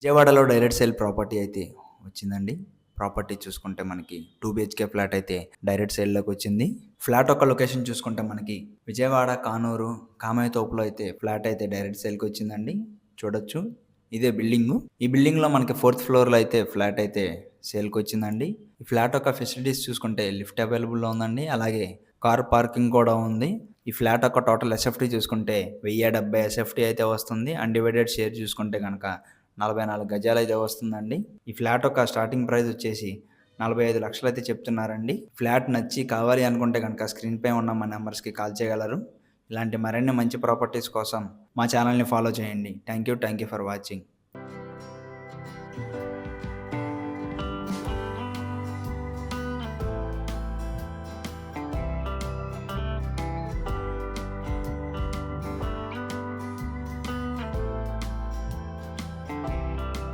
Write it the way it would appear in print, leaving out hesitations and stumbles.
విజయవాడలో direct sale property అయితే వచ్చిందండి. ప్రాపర్టీ చూసుకుంటే మనకి 2 బీహెచ్‌కే ఫ్లాట్ అయితే డైరెక్ట్ సేల్‌లోకి వచ్చింది. ఫ్లాట్ యొక్క లొకేషన్ చూసుకుంటే మనకి విజయవాడ, కానూరు, కామాయతోపులో అయితే ఫ్లాట్ అయితే డైరెక్ట్ సేల్‌కి వచ్చిందండి. చూడొచ్చు. ఇదే బిల్డింగు. ఈ బిల్డింగ్‌లో మనకి 4థ్ ఫ్లోర్‌లో అయితే ఫ్లాట్ అయితే సేల్‌కి వచ్చిందండి. ఈ ఫ్లాట్ యొక్క ఫెసిలిటీస్ చూసుకుంటే లిఫ్ట్ అవైలబుల్‌లో ఉందండి. అలాగే కార్ పార్కింగ్ కూడా ఉంది. ఈ ఫ్లాట్ యొక్క టోటల్ ఎస్ఎఫ్టీ చూసుకుంటే 1070 ఎస్ఎఫ్టీ అయితే వస్తుంది. అన్‌డివైడెడ్ షేర్ చూసుకుంటే గనక 44 గజాలైతే వస్తుందండి. ఈ ఫ్లాట్ యొక్క స్టార్టింగ్ ప్రైస్ వచ్చేసి 45,00,000 అయితే చెప్తున్నారండి. ఫ్లాట్ నచ్చి కావాలి అనుకుంటే గనక స్క్రీన్‌పై ఉన్న మా నంబర్స్‌కి కాల్ చేయగలరు. ఇలాంటి మరిన్ని మంచి ప్రాపర్టీస్ కోసం మా ఛానల్‌ని ఫాలో చేయండి. Thank you for watching.